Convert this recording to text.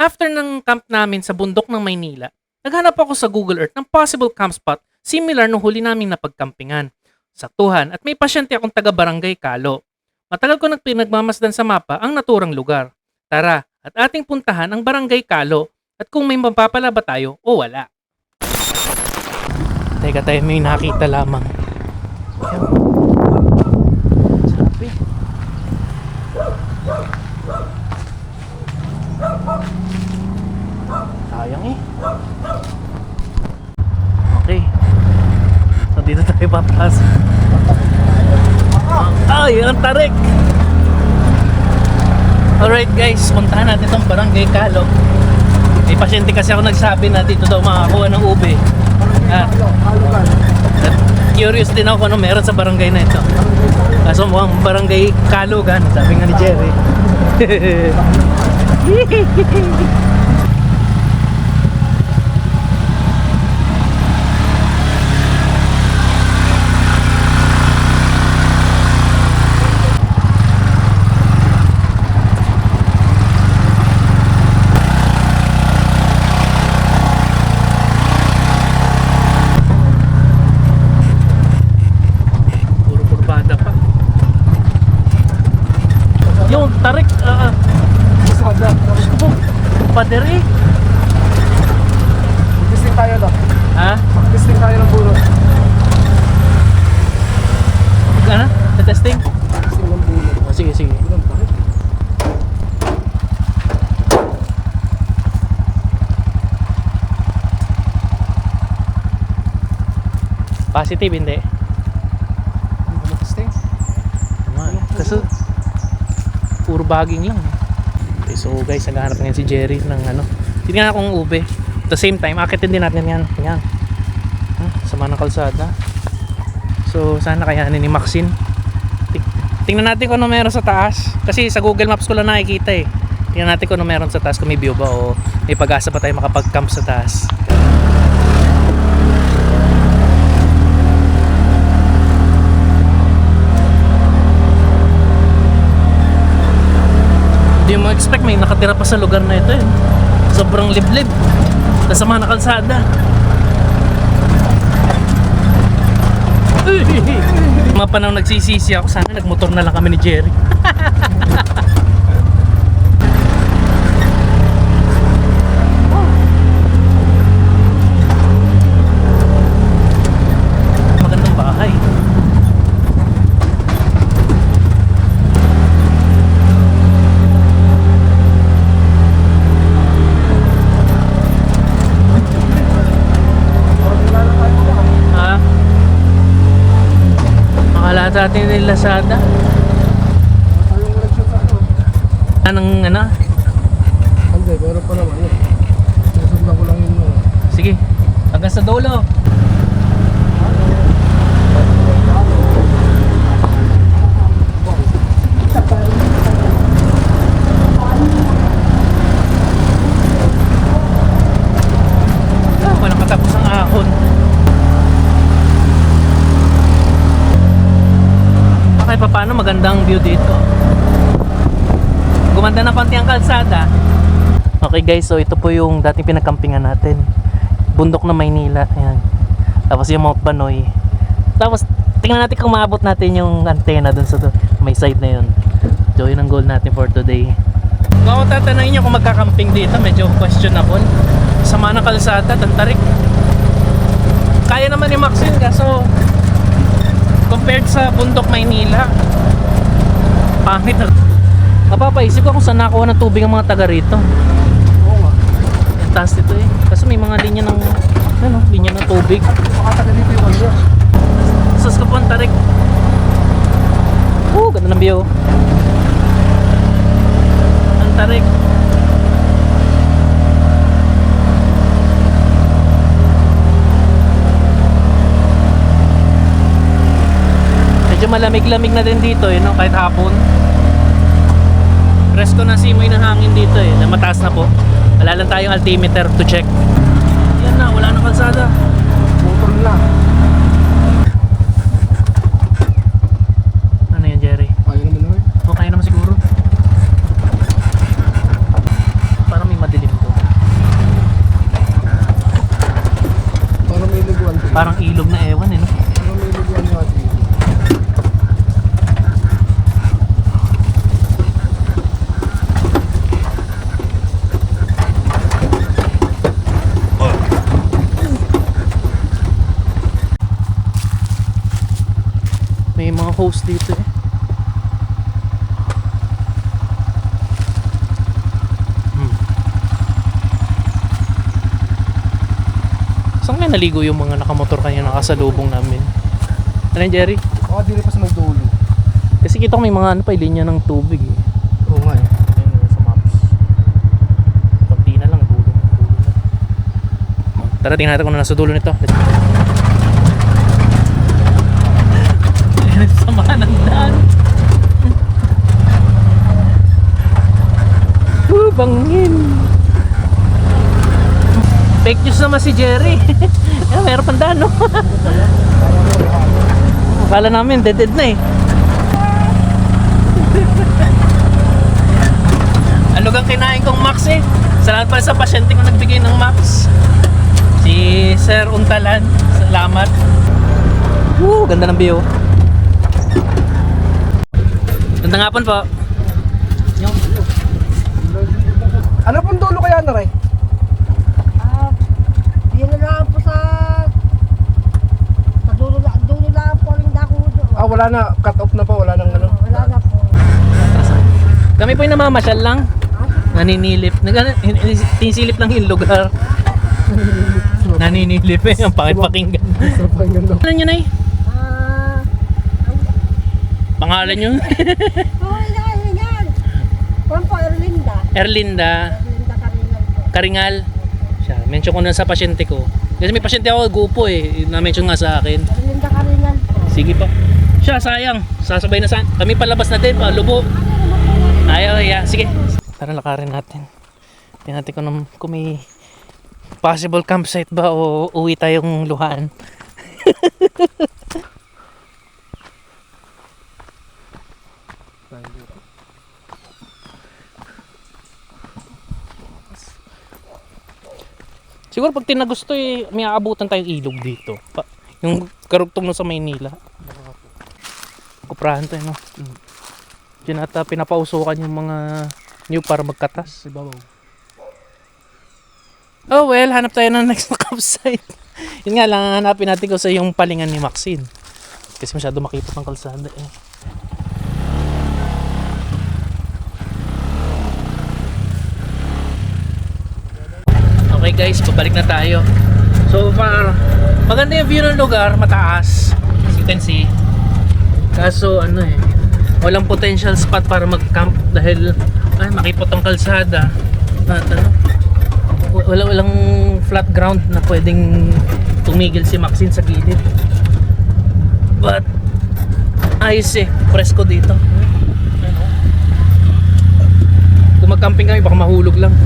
After ng camp namin sa bundok ng Maynila, naghanap ako sa Google Earth ng possible camp spot similar nung huli naming napagkampingan. Saktuhan at may pasyente akong taga Barangay Kalo. Matagal ko pinagmamasdan sa mapa ang naturang lugar. Tara, at ating puntahan ang Barangay Kalo at kung may mapapala ba tayo o wala. Teka tayo, may nakita lamang. Sabi. Sayang eh. Okay. So dito tayo papasok. Ay, ang tarik! Alright guys, puntahan natin itong Barangay Kalo. May pasyente kasi ako nagsabi na dito daw makakuha ng ube. Curious din ako kung ano meron sa barangay na ito. Kaso mukhang Barangay Kalugan, sabi nga ni Jerry. Yung tarik, gusto ko pader eh. Mag-testing tayo daw. Ha? Mag-testing tayo ng bunot. Ano? Testing? Testing ng bunot. Oh, sige, sige. Positive, hindi. Hindi ko mag-testing. Kasi puro bagging lang. Okay, so guys, naghahanap ngayon si Jerry ng ano. Tingnan akong ube. At the same time, akitin din natin yan. Yan. Sama ng kalsada. So, sana kayanin ni Maxine. Tingnan natin kung ano meron sa taas. Kasi sa Google Maps ko lang nakikita eh. Tingnan natin kung ano meron sa taas. Kung may view ba o may pag-asa pa tayo makapag-camp sa taas. Hindi mo expect may nakatira pa sa lugar na ito eh. Sobrang liblib. Kasama na kalsada. Mga panahon nagsisisi ako. Sana nagmotor na lang kami ni Jerry. Magandang bahay. Sa atin yung Lazada. Ayaw mo nag-shoot sa ano? Anong ano? Hindi, pero pa naman yun. Nasundan ko lang yun. Sige, hanggang sa dulo. Walang katapos ang ahon. Kahit pa paano magandang view dito. Gumanda na konti ang kalsada. Okay guys, so ito po yung dating pinagkampingan natin. Bundok na Maynila. Ayan. Tapos yung Mount Banoy. Tapos tingnan natin kung maabot natin yung antena dun sa may side na yun. So yun ang goal natin for today. Kung ako tatanungin nyo kung magkakamping dito, medyo questionable. Sama ng kalsada, tantarik. Kaya naman ni Maxine kaso compared sa bundok Maynila, pangit na. Mapapaisip ko kung saan nakuha ng tubig ang mga taga rito. Oo nga. Ang taas dito eh. Kasi may mga linya ng ano, linya ng tubig. Makataga dito yung ano. Sus ko po ang tarik. Ganda ng view. Ang tarik. Medyo malamig-lamig na din dito eh, no? Kahit hapon. Presko na simoy ng hangin dito eh, na mataas na po. Wala lang tayong altimeter to check. Yan na, wala na kalsada. Motor lang. Ano yan, Jerry? Ayaw naman naman. O, kaya naman siguro. Parang may madilim. Parang ilog na ewan eh, no? Ano may liguan nga dito? May mga host dito eh. Saan kaya naligo yung mga nakamotor kanina nakasalubong namin? Ano yun, Jerry? Baka dili pa sa may dulo. Kasi kita ko may mga ano pa, linya ng tubig eh. Oo nga eh. Ayun sa maps. Kunti na lang, dulo na. Tara, tingnan natin kung ano nasa dulo nito. Let's go. Samahan ng daan. Bangin. Fake news naman si Jerry. Meron pang daan, no? Akala namin dead na eh. Alugang kinain kong Max eh. Salamat pala sa pasyente ko nagbigay ng Max. Si Sir Untalan. Salamat. Woo, ganda ng view. Ganda nga po. Ano pong dulo kaya na rin? Yun na lang po sa dulo lang po rin dako doon. Ah, wala na. Cut off na po. Wala nang ano. Wala na po. Kami po yung namamasyal lang. Naninilip. Tinisilip lang yung lugar. Naninilip eh. Ang pangit pakinggan. Sarap ang ganda. Ano nyo na eh? Pangalan nyo? Oh, yan. Kung po, Erlinda. Erlinda Erlinda Karingal po. Karingal. Siya, mention ko na sa pasyente ko. Kasi may pasyente ako, gupo eh. Na-mention nga sa akin. Erlinda Karingal po. Sige pa. Siya, sayang. Sasabay na saan. Kami palabas na din, palubo. Ayaw, yeah. Sige. Tara, lakarin natin. Tingnan natin kung may possible campsite ba o uwi tayong luhaan. Siguro pag tinagusto eh, may aabutan tayong ilog dito. Yung karugtong nun sa Maynila. Kuprahan tayo, no? Diyan ata pinapausukan yung mga new para magkatas. Ibabaw. Oh well, hanap tayo ng next na campsite. Yun nga lang, hanapin natin ko sa yung palingan ni Maxine. Kasi masyado makipot ng kalsada eh. Okay guys, babalik na tayo. So far, maganda yung view ng lugar, mataas. As you can see. Kaso ano eh, walang potential spot para mag-camp dahil makipot ang kalsada. At ano, walang flat ground na pwedeng tumigil si Maxine sa gilid. But ayos eh, presko dito. Kung mag-camping kami baka mahulog lang.